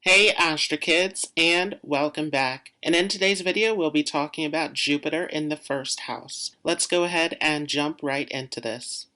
Hey Astro Kids, and welcome back. And in today's video, we'll be talking about Jupiter in the first house. Let's go ahead and jump right into this.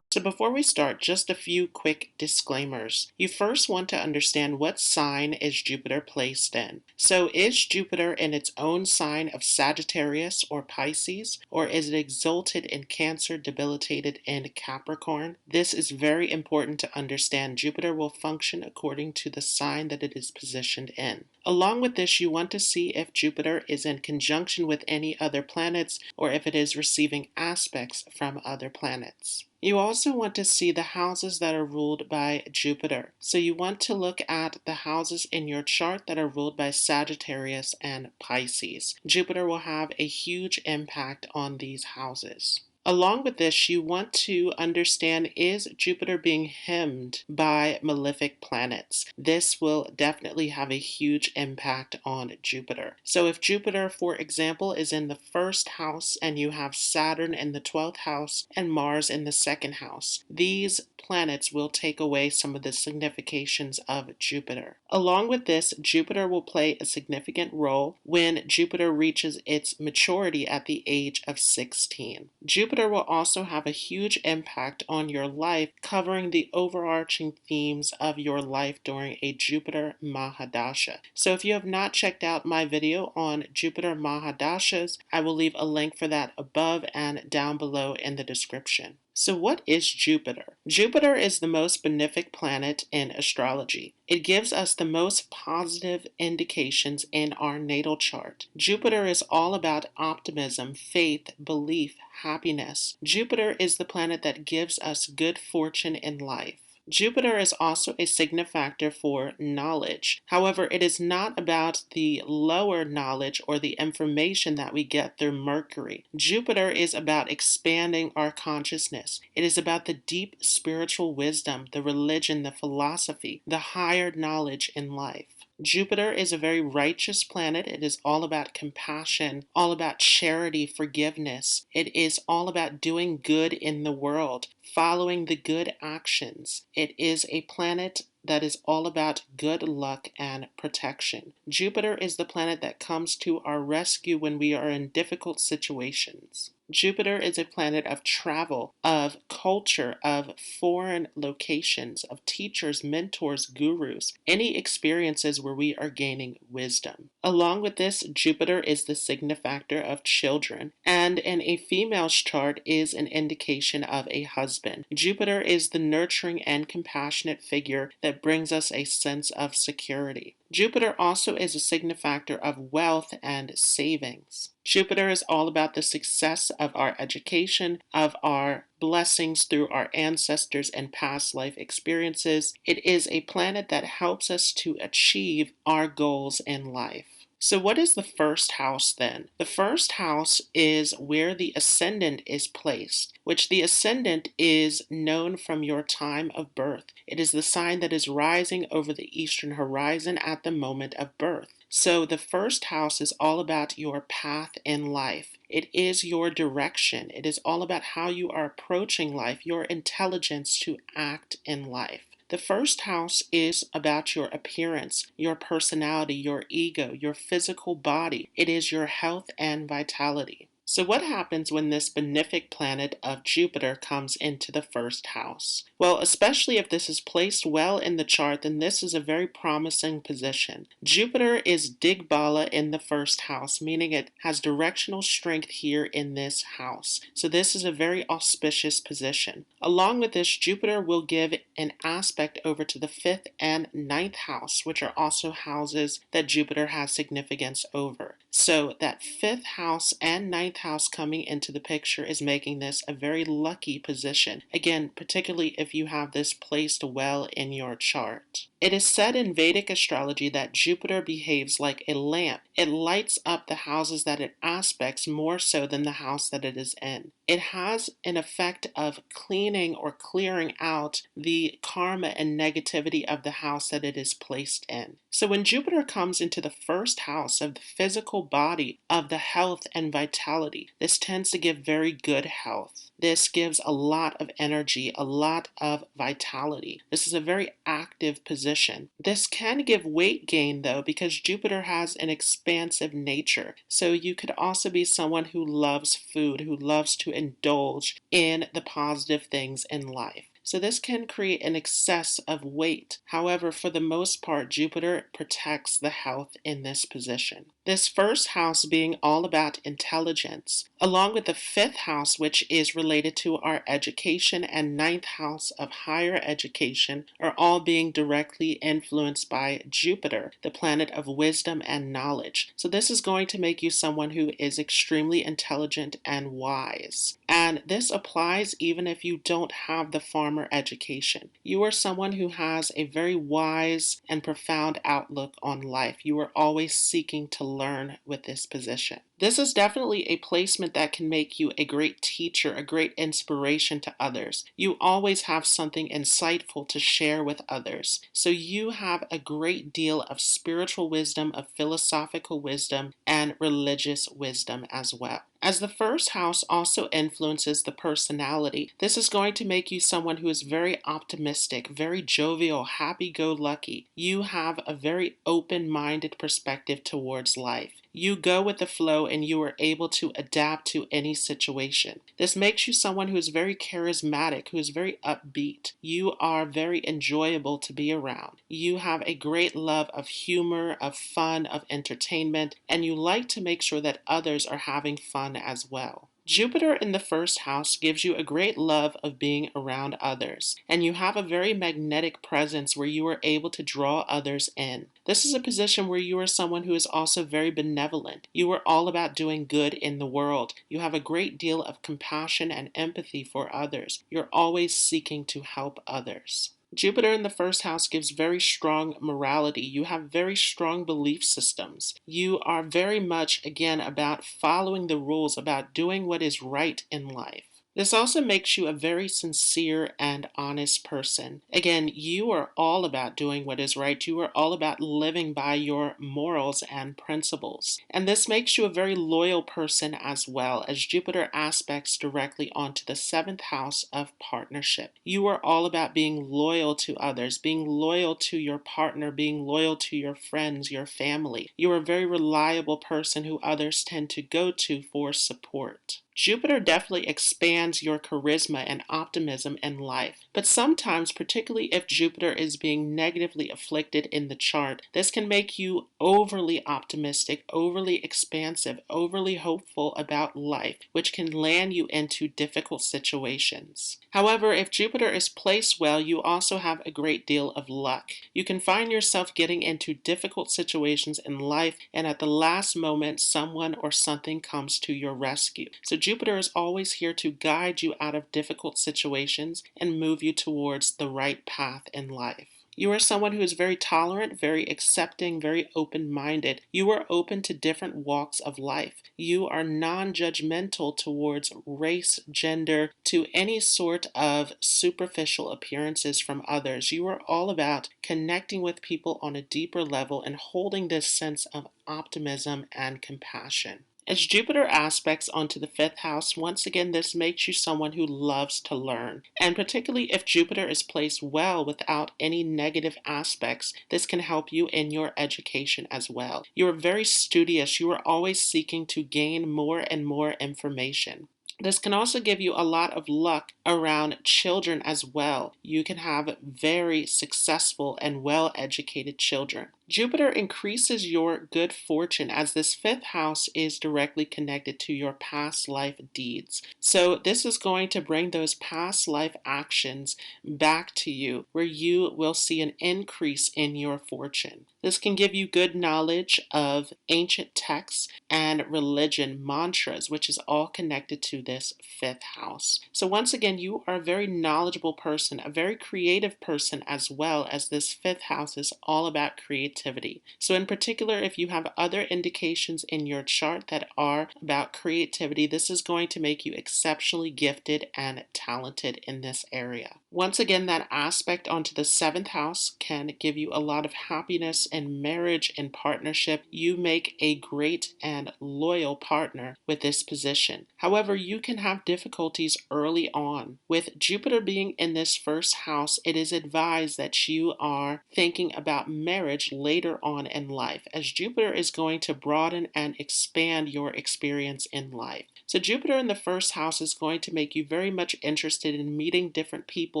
So before we start, just a few quick disclaimers. You first want to understand what sign is Jupiter placed in. So is Jupiter in its own sign of Sagittarius or Pisces, or is it exalted in Cancer, debilitated in Capricorn? This is very important to understand. Jupiter will function according to the sign that it is positioned in. Along with this, you want to see if Jupiter is in conjunction with any other planets or if it is receiving aspects from other planets. You also want to see the houses that are ruled by Jupiter. So you want to look at the houses in your chart that are ruled by Sagittarius and Pisces. Jupiter will have a huge impact on these houses. Along with this, you want to understand, is Jupiter being hemmed by malefic planets? This will definitely have a huge impact on Jupiter. So if Jupiter, for example, is in the first house and you have Saturn in the 12th house and Mars in the second house, these planets will take away some of the significations of Jupiter. Along with this, Jupiter will play a significant role when Jupiter reaches its maturity at the age of 16. Jupiter will also have a huge impact on your life, covering the overarching themes of your life during a Jupiter Mahadasha. So if you have not checked out my video on Jupiter Mahadashas, I will leave a link for that above and down below in the description. So what is Jupiter? Jupiter is the most benefic planet in astrology. It gives us the most positive indications in our natal chart. Jupiter is all about optimism, faith, belief, happiness. Jupiter is the planet that gives us good fortune in life. Jupiter is also a signifactor for knowledge. However, it is not about the lower knowledge or the information that we get through Mercury. Jupiter is about expanding our consciousness. It is about the deep spiritual wisdom, the religion, the philosophy, the higher knowledge in life. Jupiter is a very righteous planet. It is all about compassion, all about charity, forgiveness. It is all about doing good in the world, following the good actions. It is a planet that is all about good luck and protection. Jupiter is the planet that comes to our rescue when we are in difficult situations. Jupiter is a planet of travel, of culture, of foreign locations, of teachers, mentors, gurus, any experiences where we are gaining wisdom. Along with this, Jupiter is the signifactor of children, and in a female's chart is an indication of a husband. Jupiter is the nurturing and compassionate figure that brings us a sense of security. Jupiter also is a signifactor of wealth and savings. Jupiter is all about the success of our education, of our blessings through our ancestors and past life experiences. It is a planet that helps us to achieve our goals in life. So what is the first house then? The first house is where the ascendant is placed, which the ascendant is known from your time of birth. It is the sign that is rising over the eastern horizon at the moment of birth. So the first house is all about your path in life. It is your direction. It is all about how you are approaching life, your intelligence to act in life. The first house is about your appearance, your personality, your ego, your physical body. It is your health and vitality. So what happens when this benefic planet of Jupiter comes into the first house? Well, especially if this is placed well in the chart, then this is a very promising position. Jupiter is Digbala in the first house, meaning it has directional strength here in this house. So this is a very auspicious position. Along with this, Jupiter will give an aspect over to the 5th and 9th house, which are also houses that Jupiter has significance over. So that fifth house and ninth house coming into the picture is making this a very lucky position. Again, particularly if you have this placed well in your chart. It is said in Vedic astrology that Jupiter behaves like a lamp. It lights up the houses that it aspects more so than the house that it is in. It has an effect of cleaning or clearing out the karma and negativity of the house that it is placed in. So when Jupiter comes into the first house of the physical body, of the health and vitality, this tends to give very good health. This gives a lot of energy, a lot of vitality. This is a very active position. This can give weight gain though, because Jupiter has an expansive nature. So you could also be someone who loves food, who loves to indulge in the positive things in life. So this can create an excess of weight. However, for the most part, Jupiter protects the health in this position. This first house being all about intelligence, along with the fifth house, which is related to our education, and ninth house of higher education, are all being directly influenced by Jupiter, the planet of wisdom and knowledge. So this is going to make you someone who is extremely intelligent and wise. And this applies even if you don't have the farmer education. You are someone who has a very wise and profound outlook on life. You are always seeking to learn with this position. This is definitely a placement that can make you a great teacher, a great inspiration to others. You always have something insightful to share with others. So you have a great deal of spiritual wisdom, of philosophical wisdom, and religious wisdom as well. As the first house also influences the personality, this is going to make you someone who is very optimistic, very jovial, happy-go-lucky. You have a very open-minded perspective towards life. You go with the flow and you are able to adapt to any situation. This makes you someone who is very charismatic, who is very upbeat. You are very enjoyable to be around. You have a great love of humor, of fun, of entertainment, and you like to make sure that others are having fun as well. Jupiter in the first house gives you a great love of being around others, and you have a very magnetic presence where you are able to draw others in. This is a position where you are someone who is also very benevolent. You are all about doing good in the world. You have a great deal of compassion and empathy for others. You're always seeking to help others. Jupiter in the first house gives very strong morality. You have very strong belief systems. You are very much, again, about following the rules, about doing what is right in life. This also makes you a very sincere and honest person. Again, you are all about doing what is right. You are all about living by your morals and principles. And this makes you a very loyal person as well, as Jupiter aspects directly onto the seventh house of partnership. You are all about being loyal to others, being loyal to your partner, being loyal to your friends, your family. You are a very reliable person who others tend to go to for support. Jupiter definitely expands your charisma and optimism in life, but sometimes, particularly if Jupiter is being negatively afflicted in the chart, this can make you overly optimistic, overly expansive, overly hopeful about life, which can land you into difficult situations. However, if Jupiter is placed well, you also have a great deal of luck. You can find yourself getting into difficult situations in life, and at the last moment, someone or something comes to your rescue. So Jupiter is always here to guide you out of difficult situations and move you towards the right path in life. You are someone who is very tolerant, very accepting, very open-minded. You are open to different walks of life. You are non-judgmental towards race, gender, to any sort of superficial appearances from others. You are all about connecting with people on a deeper level and holding this sense of optimism and compassion. As Jupiter aspects onto the fifth house, once again, this makes you someone who loves to learn. And particularly if Jupiter is placed well without any negative aspects, this can help you in your education as well. You are very studious. You are always seeking to gain more and more information. This can also give you a lot of luck around children as well. You can have very successful and well-educated children. Jupiter increases your good fortune as this fifth house is directly connected to your past life deeds. So this is going to bring those past life actions back to you where you will see an increase in your fortune. This can give you good knowledge of ancient texts and religion mantras, which is all connected to this fifth house. So once again, you are a very knowledgeable person, a very creative person, as well as this fifth house is all about creativity. So in particular, if you have other indications in your chart that are about creativity, this is going to make you exceptionally gifted and talented in this area. Once again, that aspect onto the seventh house can give you a lot of happiness in marriage and partnership. You make a great and loyal partner with this position. However, you can have difficulties early on. With Jupiter being in this first house, it is advised that you are thinking about marriage later on in life, as Jupiter is going to broaden and expand your experience in life. So Jupiter in the first house is going to make you very much interested in meeting different people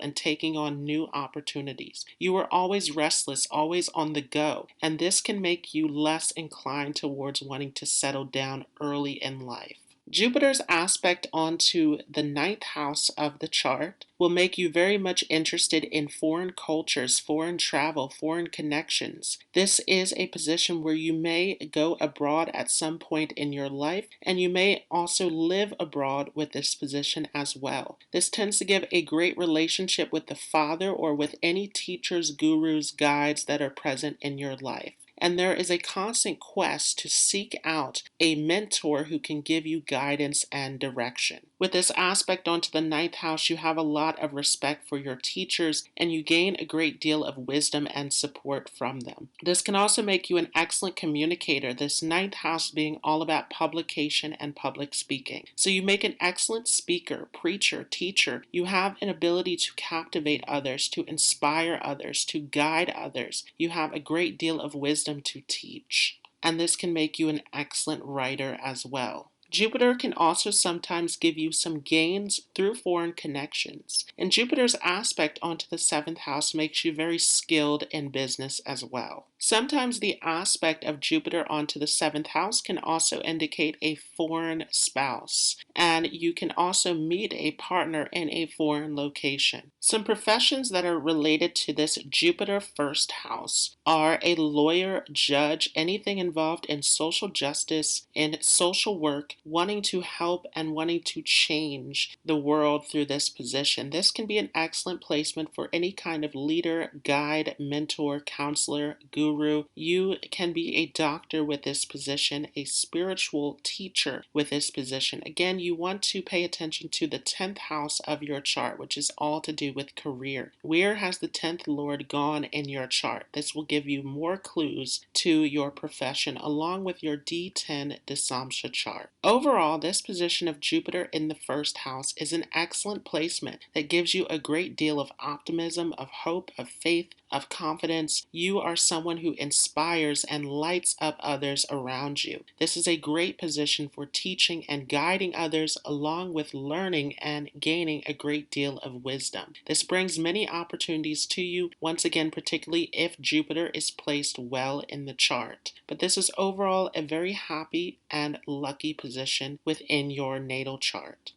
and taking on new opportunities. You are always restless, always on the go, and this can make you less inclined towards wanting to settle down early in life. Jupiter's aspect onto the ninth house of the chart will make you very much interested in foreign cultures, foreign travel, foreign connections. This is a position where you may go abroad at some point in your life, and you may also live abroad with this position as well. This tends to give a great relationship with the father or with any teachers, gurus, guides that are present in your life. And there is a constant quest to seek out a mentor who can give you guidance and direction. With this aspect onto the ninth house, you have a lot of respect for your teachers and you gain a great deal of wisdom and support from them. This can also make you an excellent communicator, this ninth house being all about publication and public speaking. So you make an excellent speaker, preacher, teacher. You have an ability to captivate others, to inspire others, to guide others. You have a great deal of wisdom to teach, and this can make you an excellent writer as well. Jupiter can also sometimes give you some gains through foreign connections, and Jupiter's aspect onto the seventh house makes you very skilled in business as well. Sometimes the aspect of Jupiter onto the seventh house can also indicate a foreign spouse, and you can also meet a partner in a foreign location. Some professions that are related to this Jupiter first house are a lawyer, judge, anything involved in social justice, in social work, wanting to help and wanting to change the world through this position. This can be an excellent placement for any kind of leader, guide, mentor, counselor, guru. You can be a doctor with this position, a spiritual teacher with this position. Again, you want to pay attention to the 10th house of your chart, which is all to do with career. Where has the 10th Lord gone in your chart? This will give you more clues to your profession along with your D10 Dasamsha chart. Overall, this position of Jupiter in the first house is an excellent placement that gives you a great deal of optimism, of hope, of faith, of confidence. You are someone who inspires and lights up others around you. This is a great position for teaching and guiding others along with learning and gaining a great deal of wisdom. This brings many opportunities to you, once again, particularly if Jupiter is placed well in the chart. But this is overall a very happy and lucky position within your natal chart.